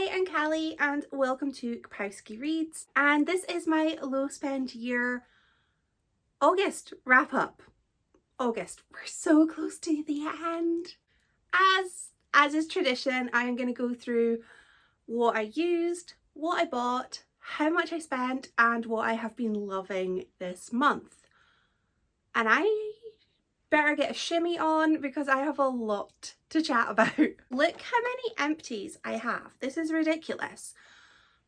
Hi, I'm Callie and welcome to Kapowski Reads, and this is my low spend year August wrap up. August, we're so close to the end. As is tradition, I'm going to go through what I used, what I bought, how much I spent, and what I have been loving this month. And I better get a shimmy on because I have a lot to chat about. Look how many empties I have. This is ridiculous.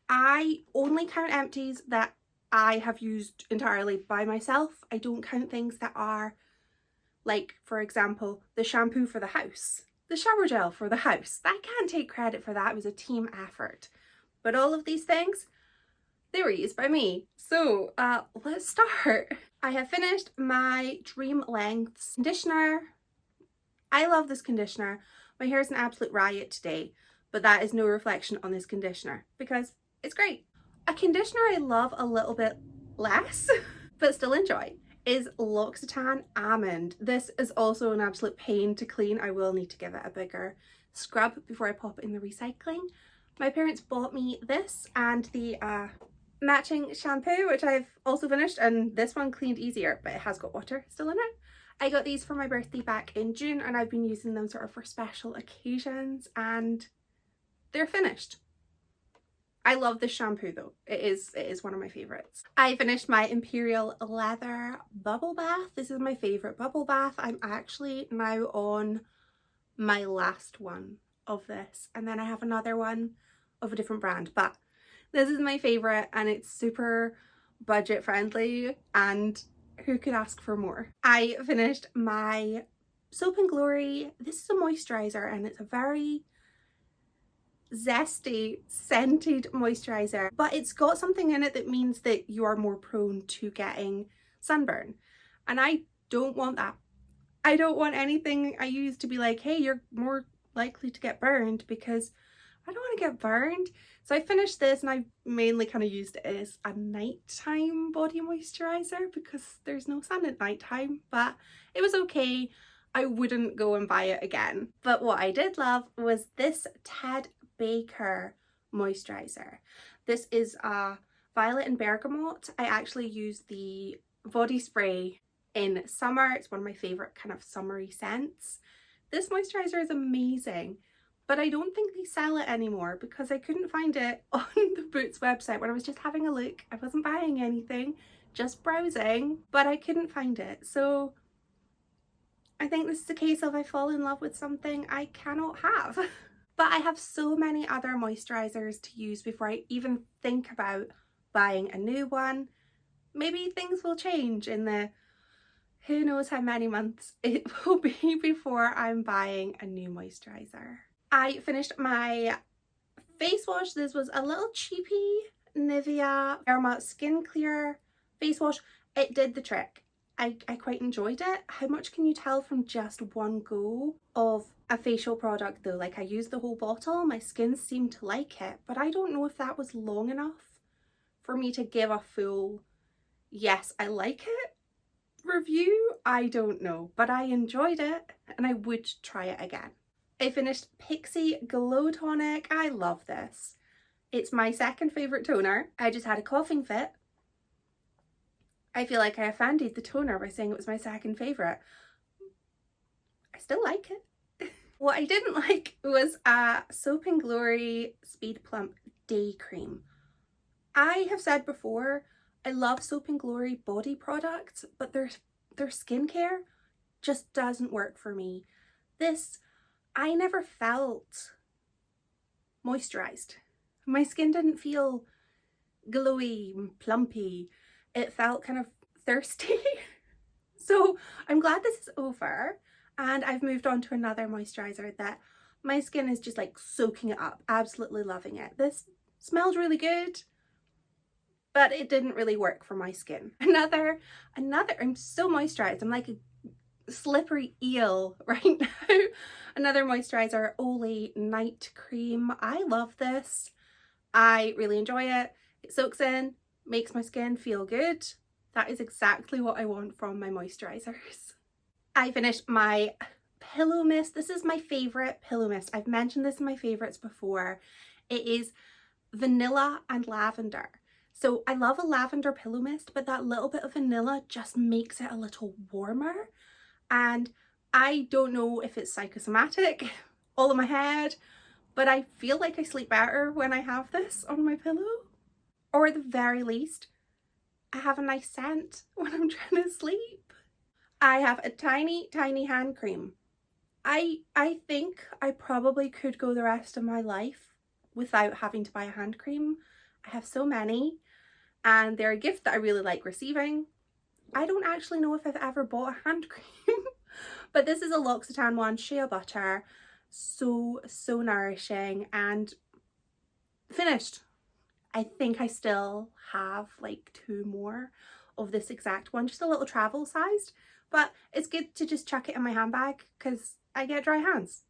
I only count empties that I have used entirely by myself. I don't count things that are like, for example, the shampoo for the house, the shower gel for the house. I can't take credit for that. It was a team effort. But all of these things, they were used by me. So let's start. I have finished my Dream Lengths conditioner. I love this conditioner. My hair is an absolute riot today, but that is no reflection on this conditioner because it's great. A conditioner I love a little bit less, but still enjoy, is L'Occitane Almond. This is also an absolute pain to clean. I will need to give it a bigger scrub before I pop it in the recycling. My parents bought me this and the matching shampoo, which I've also finished, and this one cleaned easier, but it has got water still in it. I got these for my birthday back in June and I've been using them sort of for special occasions and they're finished. I love this shampoo though. It is one of my favorites. I finished my Imperial Leather bubble bath. This is my favorite bubble bath. I'm actually now on my last one of this, and then I have another one of a different brand, but this is my favorite and it's super budget friendly and who could ask for more? I finished my Soap and Glory. This is a moisturizer and it's a very zesty scented moisturizer, but it's got something in it that means that you are more prone to getting sunburn, and I don't want that. I don't want anything I use to be like, hey, you're more likely to get burned, because I don't want to get burned. So I finished this and I mainly kind of used it as a nighttime body moisturizer because there's no sun at nighttime, but it was okay. I wouldn't go and buy it again. But what I did love was this Ted Baker moisturizer. This is a violet and bergamot. I actually use the body spray in summer. It's one of my favorite kind of summery scents. This moisturizer is amazing, but I don't think they sell it anymore because I couldn't find it on the Boots website when I was just having a look. I wasn't buying anything, just browsing, but I couldn't find it. So I think this is a case of I fall in love with something I cannot have. But I have so many other moisturizers to use before I even think about buying a new one. Maybe things will change in the who knows how many months it will be before I'm buying a new moisturizer. I finished my face wash. This was a little cheapy Nivea Derma Skin Clear face wash. It did the trick. I quite enjoyed it. How much can you tell from just one go of a facial product though? Like, I used the whole bottle, my skin seemed to like it, but I don't know if that was long enough for me to give a full yes, I like it review. I don't know, but I enjoyed it and I would try it again. I finished Pixie Glow Tonic. I love this. It's my second favourite toner. I just had a coughing fit. I feel like I offended the toner by saying it was my second favourite. I still like it. What I didn't like was a Soap and Glory Speed Plump Day Cream. I have said before, I love Soap and Glory body products, but their skincare just doesn't work for me. This, I never felt moisturised. My skin didn't feel glowy and plumpy. It felt kind of thirsty. So I'm glad this is over and I've moved on to another moisturiser that my skin is just like soaking it up. Absolutely loving it. This smelled really good, but it didn't really work for my skin. Another, I'm so moisturised. I'm like a slippery eel right now. Another moisturiser, Olay Night Cream. I love this. I really enjoy it. It soaks in, makes my skin feel good. That is exactly what I want from my moisturisers. I finished my pillow mist. This is my favourite pillow mist. I've mentioned this in my favourites before. It is vanilla and lavender. So I love a lavender pillow mist, but that little bit of vanilla just makes it a little warmer. And I don't know if it's psychosomatic, all in my head, but I feel like I sleep better when I have this on my pillow. Or at the very least, I have a nice scent when I'm trying to sleep. I have a tiny, tiny hand cream. I think I probably could go the rest of my life without having to buy a hand cream. I have so many, and they're a gift that I really like receiving. I don't actually know if I've ever bought a hand cream, but this is a L'Occitane one, shea butter. So nourishing and finished. I think I still have like 2 more of this exact one, just a little travel sized, but it's good to just chuck it in my handbag because I get dry hands.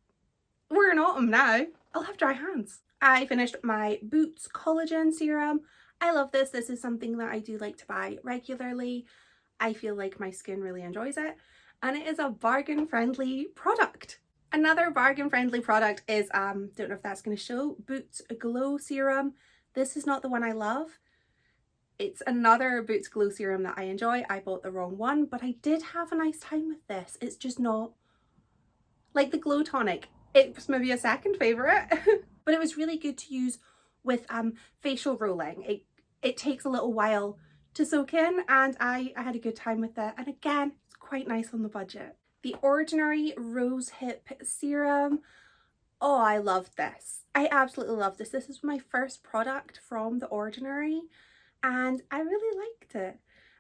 We're in autumn now, I'll have dry hands. I finished my Boots collagen serum. I love this. This is something that I do like to buy regularly. I feel like my skin really enjoys it, and it is a bargain friendly product. Another bargain friendly product is, don't know if that's going to show, Boots Glow Serum. This is not the one I love. It's another Boots Glow Serum that I enjoy. I bought the wrong one, but I did have a nice time with this. It's just not like the Glow Tonic. It was maybe a second favourite, but it was really good to use with facial rolling. It takes a little while to soak in, and I had a good time with it. And again, it's quite nice on the budget. The Ordinary Rose Hip Serum. Oh, I love this. I absolutely love this. This is my first product from The Ordinary, and I really liked it.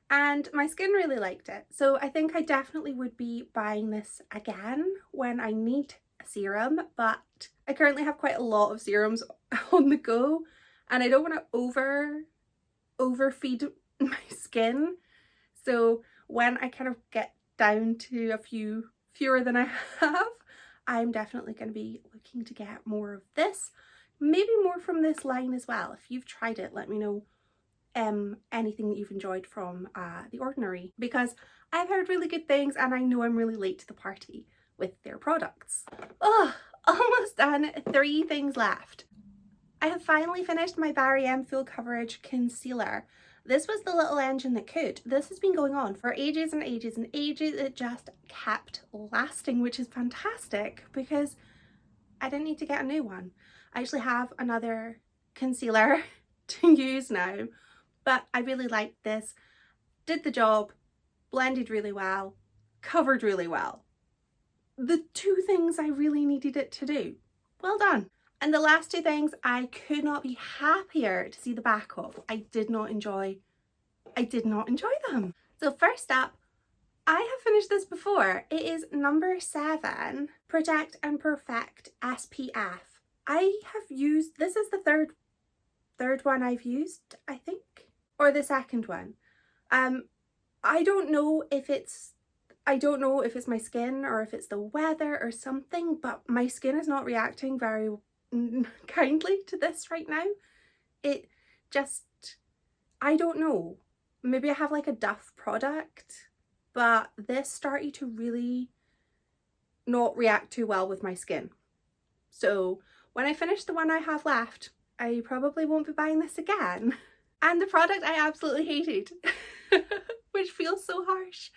And my skin really liked it. So I think I definitely would be buying this again when I need a serum, but I currently have quite a lot of serums on the go, and I don't want to overfeed my skin. So when I kind of get down to a few fewer than I have, I'm definitely going to be looking to get more of this, maybe more from this line as well. If you've tried it, let me know anything that you've enjoyed from The Ordinary, because I've heard really good things and I know I'm really late to the party with their products. Oh, almost done. 3 things left. I have finally finished my Barry M Full Coverage Concealer. This was the little engine that could. This has been going on for ages and ages and ages. It just kept lasting, which is fantastic because I didn't need to get a new one. I actually have another concealer to use now, but I really liked this. Did the job, blended really well, covered really well. The 2 things I really needed it to do. Well done. And the last 2 things I could not be happier to see the back of. I did not enjoy them. So first up, I have finished this before. It is number 7, Protect and Perfect SPF. I have used, this is the third one I've used, I think, or the second one. I don't know if it's my skin or if it's the weather or something, but my skin is not reacting very kindly to this right now. It just, I don't know, maybe I have like a Duff product, but this started to really not react too well with my skin. So when I finish the one I have left, I probably won't be buying this again. And the product I absolutely hated, which feels so harsh,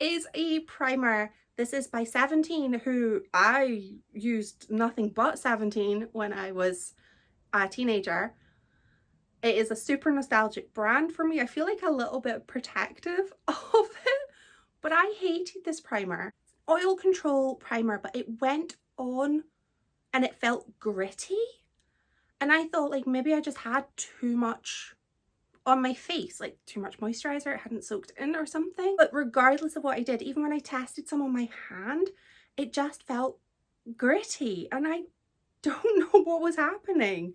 is a primer. This is by 17, who I used nothing but 17 when I was a teenager. It is a super nostalgic brand for me. I feel like a little bit protective of it, but I hated this primer. Oil control primer, but it went on and it felt gritty. And I thought like maybe I just had too much on my face, like too much moisturizer, it hadn't soaked in or something. But regardless of what I did, even when I tested some on my hand, it just felt gritty and I don't know what was happening.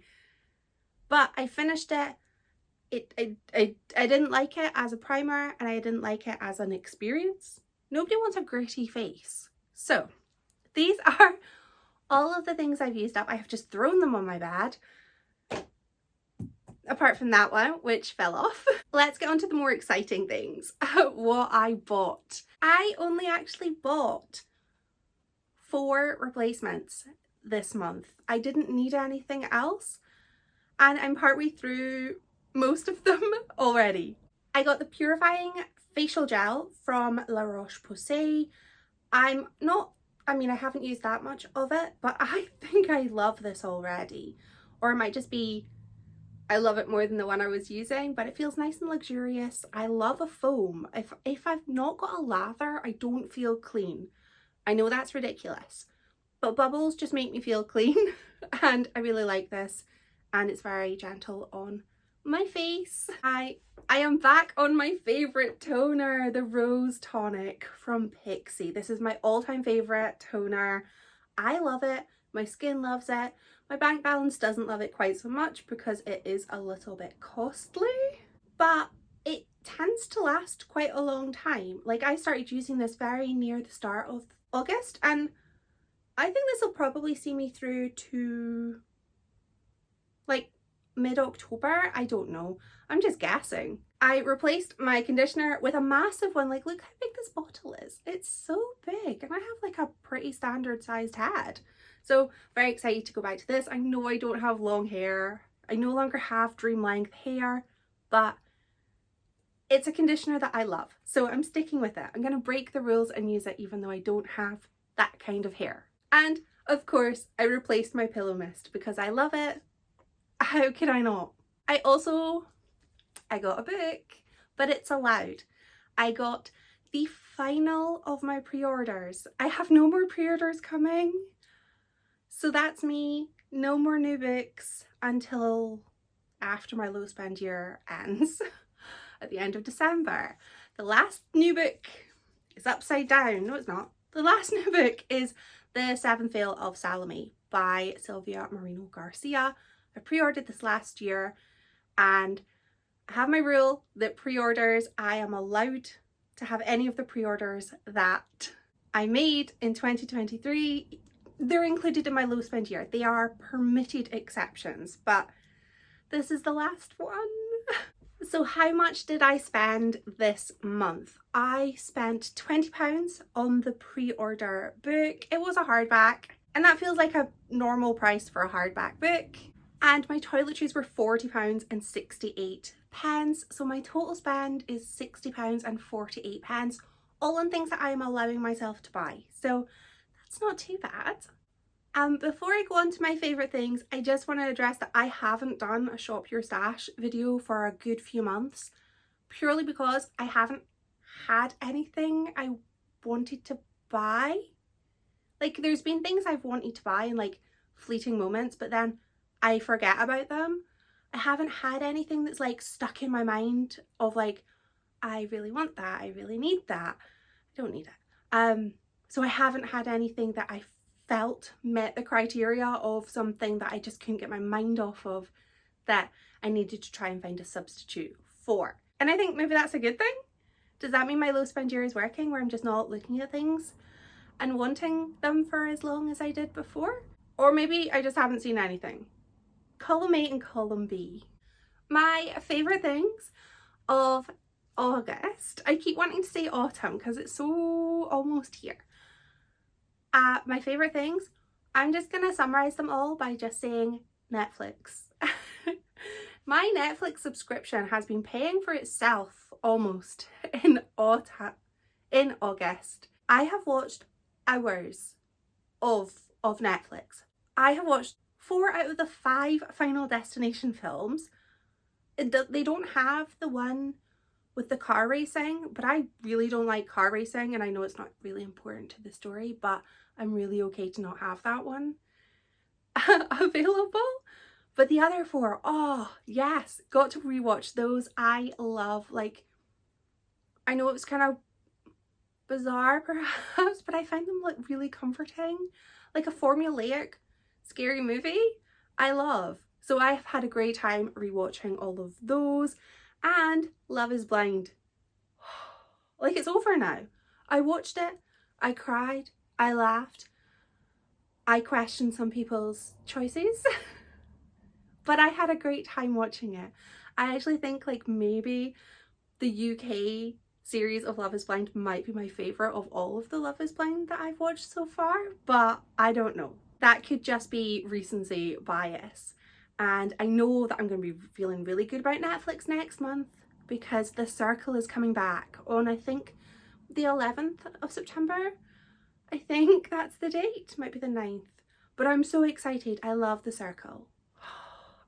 But I finished it. I didn't like it as a primer and I didn't like it as an experience. Nobody wants a gritty face. So these are all of the things I've used up. I have just thrown them on my bed, apart from that one, which fell off. Let's get on to the more exciting things. What I bought. I only actually bought 4 replacements this month. I didn't need anything else, and I'm partway through most of them already. I got the Purifying Facial Gel from La Roche-Posay. I haven't used that much of it, but I think I love this already. Or it might just be I love it more than the one I was using, but it feels nice and luxurious. I love a foam. If I've not got a lather, I don't feel clean. I know that's ridiculous, but bubbles just make me feel clean and I really like this, and it's very gentle on my face. I am back on my favourite toner, the Rose Tonic from Pixi. This is my all-time favourite toner. I love it. My skin loves it. My bank balance doesn't love it quite so much because it is a little bit costly, but it tends to last quite a long time. Like, I started using this very near the start of August, and I think this will probably see me through to like mid-October. I don't know. I'm just guessing. I replaced my conditioner with a massive one. Like, look how big this bottle is. It's so big, and I have like a pretty standard sized head. So very excited to go back to this. I know I don't have long hair. I no longer have dream length hair, but it's a conditioner that I love. So I'm sticking with it. I'm going to break the rules and use it even though I don't have that kind of hair. And of course, I replaced my pillow mist because I love it. How could I not? I got a book, but it's allowed. I got the final of my pre-orders. I have no more pre-orders coming. So that's me, no more new books until after my low spend year ends at the end of December. The last new book is upside down. No, it's not. The last new book is The Seventh Veil of Salome by Sylvia Moreno Garcia. I pre-ordered this last year, and I have my rule that pre-orders, I am allowed to have any of the pre-orders that I made in 2023. They're included in my low spend year. They are permitted exceptions, but this is the last one. So how much did I spend this month? I spent £20 on the pre-order book. It was a hardback, and that feels like a normal price for a hardback book. And my toiletries were £40 and 68 pence. So my total spend is £60 and 48 pence, all on things that I am allowing myself to buy. So that's not too bad. Before I go on to my favourite things, I just want to address that I haven't done a Shop Your Stash video for a good few months, purely because I haven't had anything I wanted to buy. Like, there's been things I've wanted to buy in like fleeting moments, but then I forget about them. I haven't had anything that's like stuck in my mind of like, I really want that, I really need that. I don't need it. So I haven't had anything that I felt met the criteria of something that I just couldn't get my mind off of, that I needed to try and find a substitute for. And I think maybe that's a good thing. Does that mean my low spend year is working, where I'm just not looking at things and wanting them for as long as I did before? Or maybe I just haven't seen anything. Column A and column B. My favourite things of August. I keep wanting to say autumn because it's so almost here. My favourite things, I'm just going to summarise them all by just saying Netflix. My Netflix subscription has been paying for itself almost in August. I have watched hours of Netflix. I have watched 4 out of the 5 Final Destination films. They don't have the one with the car racing, but I really don't like car racing, and I know it's not really important to the story, but I'm really okay to not have that one available. But the other 4, oh yes, got to rewatch those. I love, like, I know it was kind of bizarre perhaps, but I find them like really comforting. Like a formulaic scary movie, I love. So I have had a great time rewatching all of those. And Love is Blind. Like, it's over now. I watched it, I cried, I laughed, I questioned some people's choices, but I had a great time watching it. I actually think like maybe the UK series of Love is Blind might be my favourite of all of the Love is Blind that I've watched so far, but I don't know. That could just be recency bias. And I know that I'm going to be feeling really good about Netflix next month because The Circle is coming back on, I think, the 11th of September. I think that's the date, might be the 9th. But I'm so excited. I love The Circle.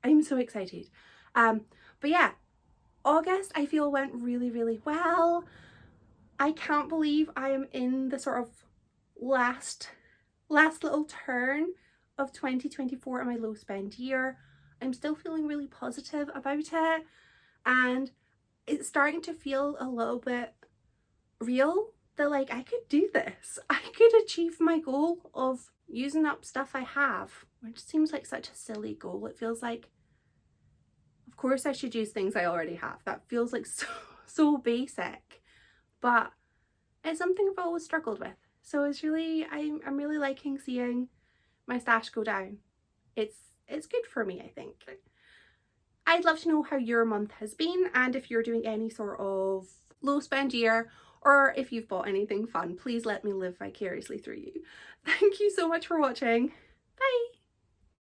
I'm so excited. But yeah, August I feel went really, really well. I can't believe I am in the sort of last little turn of 2024 in my low spend year. I'm still feeling really positive about it, and it's starting to feel a little bit real that like I could do this. I could achieve my goal of using up stuff I have, which seems like such a silly goal. It feels like, of course I should use things I already have. That feels like so basic, but it's something I've always struggled with. So it's really, I'm really liking seeing my stash go down. It's good for me, I think. I'd love to know how your month has been, and if you're doing any sort of low spend year, or if you've bought anything fun, please let me live vicariously through you. Thank you so much for watching. Bye!